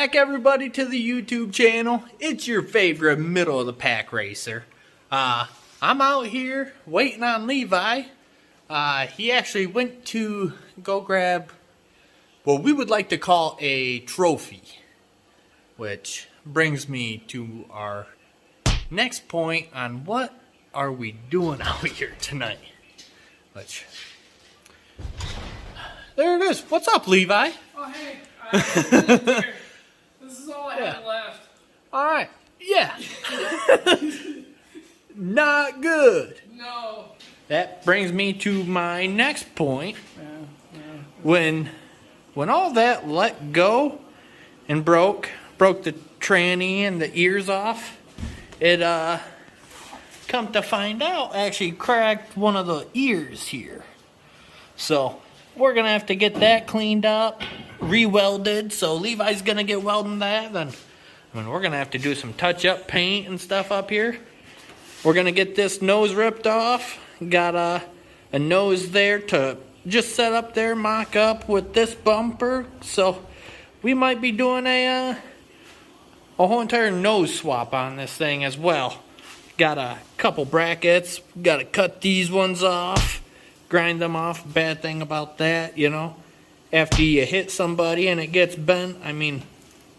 back, everybody, to the YouTube channel. It's your favorite middle of the pack racer. I'm out here waiting on Levi. He actually went to go grab what we would like to call a trophy, which brings me to our next point on what are we doing out here tonight. Which, there it is. What's up, Levi? Oh, hey. This is all I have left. All right. Yeah. Not good. No. That brings me to my next point. When all that let go and broke the tranny and the ears off, it come to find out actually cracked one of the ears here. So we're gonna have to get that cleaned up, re-welded. So Levi's gonna get welding that. Then we're gonna have to do some touch-up paint and stuff up here. We're gonna get this nose ripped off. Got a nose there to just set up there, mock up with this bumper. So we might be doing a whole entire nose swap on this thing as well. Got a couple brackets. Got to cut these ones off, grind them off. Bad thing about that, you know, after you hit somebody and it gets bent, I mean,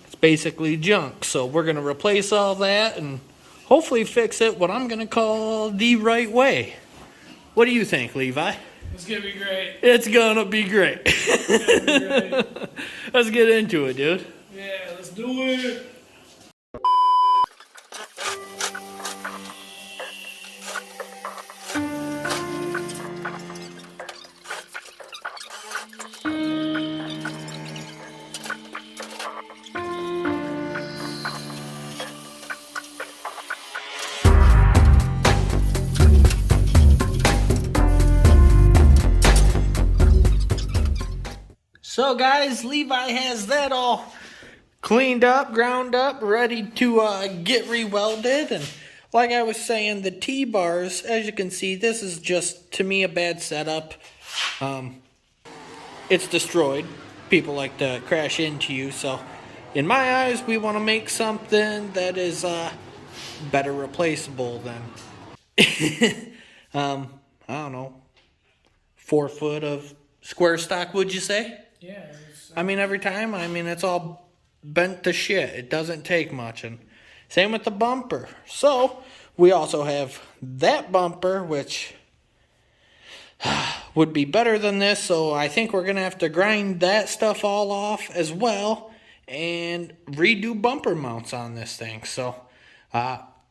it's basically junk. So we're gonna replace all that and hopefully fix it what I'm gonna call the right way. What do you think, Levi? It's gonna be great. It's gonna be great. It's gonna be great. Let's get into it, dude. Yeah, let's do it. So guys, Levi has that all cleaned up, ground up, ready to get re-welded. And like I was saying, the T-bars, as you can see, this is just, to me, a bad setup. It's destroyed. People like to crash into you. So in my eyes, we want to make something that is better replaceable than, I don't know, 4 foot of square stock, would you say? Yeah. I mean, every time, it's all bent to shit. It doesn't take much. And same with the bumper. So, we also have that bumper, which would be better than this. So, I think we're going to have to grind that stuff all off as well and redo bumper mounts on this thing. So,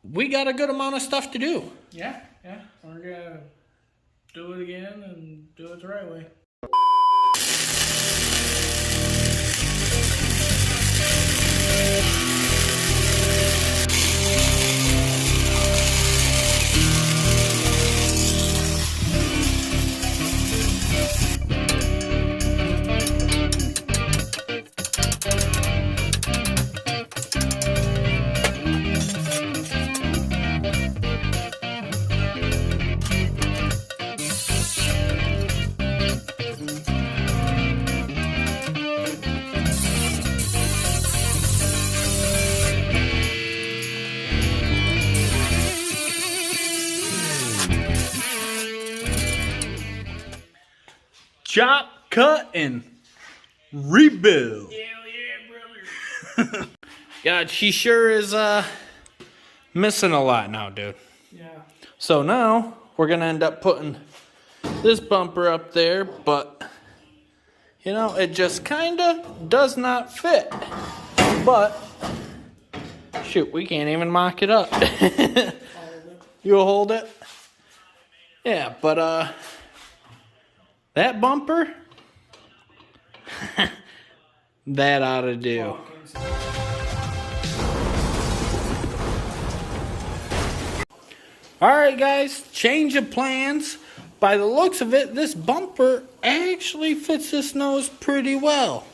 we got a good amount of stuff to do. Yeah. We're gonna do it again and do it the right way. Chop, cut, and rebuild. Hell yeah, brother. God, she sure is missing a lot now, dude. Yeah. So now we're gonna end up putting this bumper up there, but you know, it just kinda does not fit. But shoot, we can't even mock it up. You'll hold it? Yeah, but that bumper, that ought to do. Alright guys, change of plans. By the looks of it, this bumper actually fits this nose pretty well.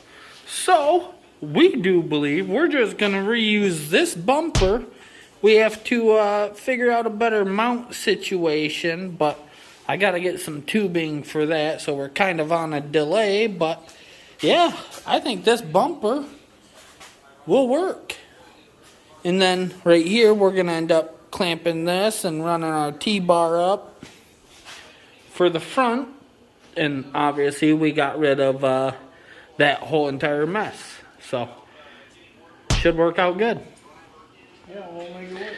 So, we do believe we're just going to reuse this bumper. We have to figure out a better mount situation, but I got to get some tubing for that, so we're kind of on a delay. But yeah, I think this bumper will work. And then right here, we're going to end up clamping this and running our T-bar up for the front. And obviously, we got rid of that whole entire mess. So, should work out good. Yeah, we'll make it work.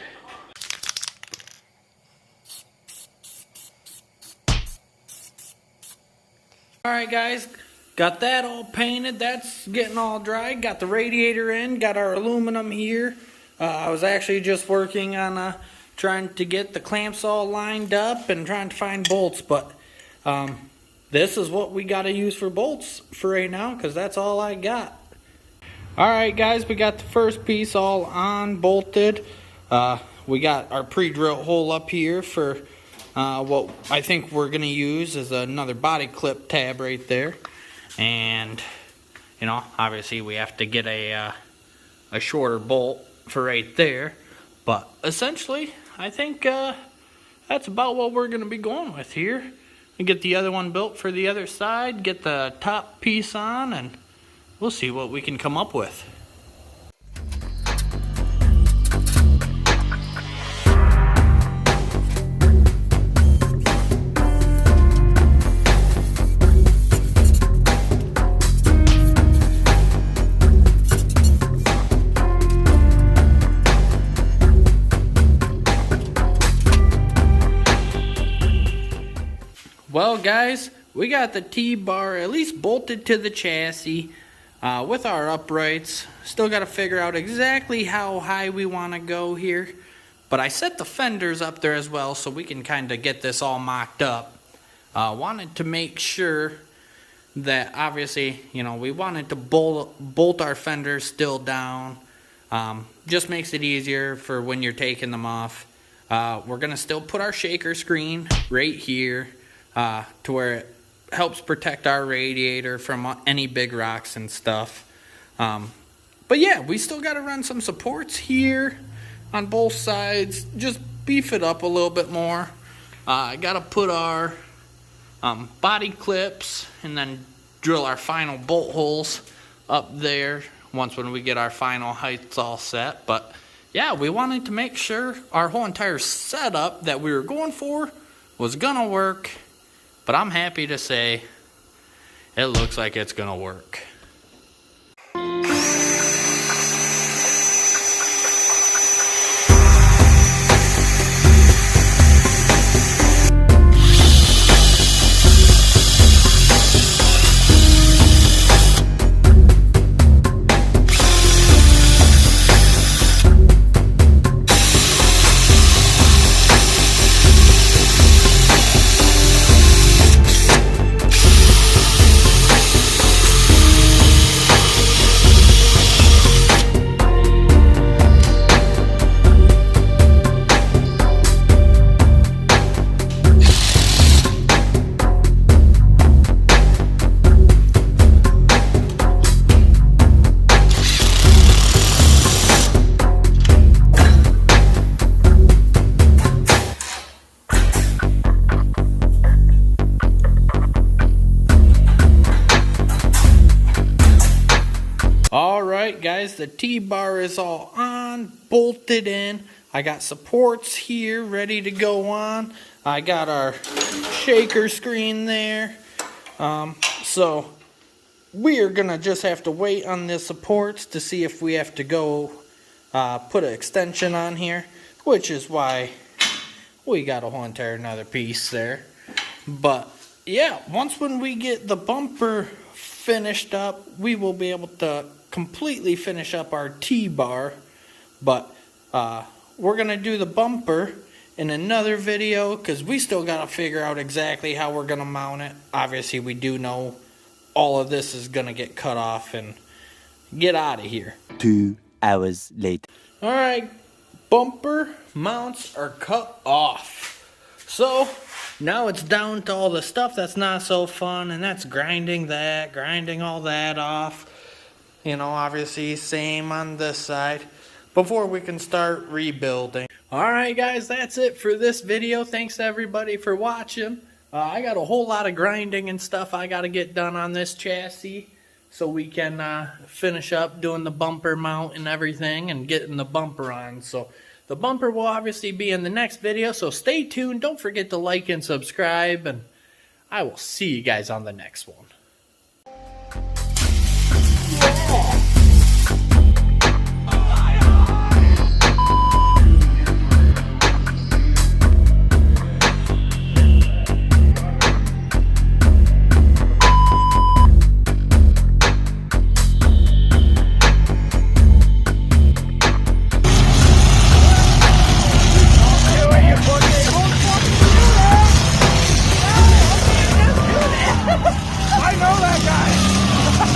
Alright guys, got that all painted. That's getting all dry. Got the radiator in. Got our aluminum here. I was actually just working on trying to get the clamps all lined up and trying to find bolts. But this is what we got to use for bolts for right now, because that's all I got. Alright guys, we got the first piece all on, bolted. We got our pre-drilled hole up here for what I think we're going to use is another body clip tab right there. And, you know, obviously we have to get a shorter bolt for right there. But essentially, I think that's about what we're going to be going with here. And get the other one built for the other side, get the top piece on, and we'll see what we can come up with. Well guys, we got the T-bar at least bolted to the chassis with our uprights. Still got to figure out exactly how high we want to go here. But I set the fenders up there as well so we can kind of get this all mocked up. Wanted to make sure that obviously, you know, we wanted to bolt our fenders still down. Just makes it easier for when you're taking them off. We're going to still put our shaker screen right here. To where it helps protect our radiator from any big rocks and stuff. But yeah, we still got to run some supports here on both sides. Just beef it up a little bit more. I got to put our body clips and then drill our final bolt holes up there once when we get our final heights all set. But yeah, we wanted to make sure our whole entire setup that we were going for was gonna work. But I'm happy to say it looks like it's going to work. Alright guys, the T-bar is all on, bolted in. I got supports here ready to go on. I got our shaker screen there. So we are going to just have to wait on the supports to see if we have to go put an extension on here. Which is why we got a whole entire another piece there. But yeah, once when we get the bumper finished up, we will be able to completely finish up our T-bar. But we're going to do the bumper in another video because we still got to figure out exactly how we're going to mount it. Obviously, we do know all of this is going to get cut off and get out of here. 2 hours later. Alright, bumper mounts are cut off. So now it's down to all the stuff that's not so fun, and that's grinding all that off. You know, obviously same on this side before we can start rebuilding. Alright guys, that's it for this video. Thanks everybody for watching. I got a whole lot of grinding and stuff I got to get done on this chassis. so we can finish up doing the bumper mount and everything and getting the bumper on. So the bumper will obviously be in the next video, so stay tuned. Don't forget to like and subscribe, and I will see you guys on the next one.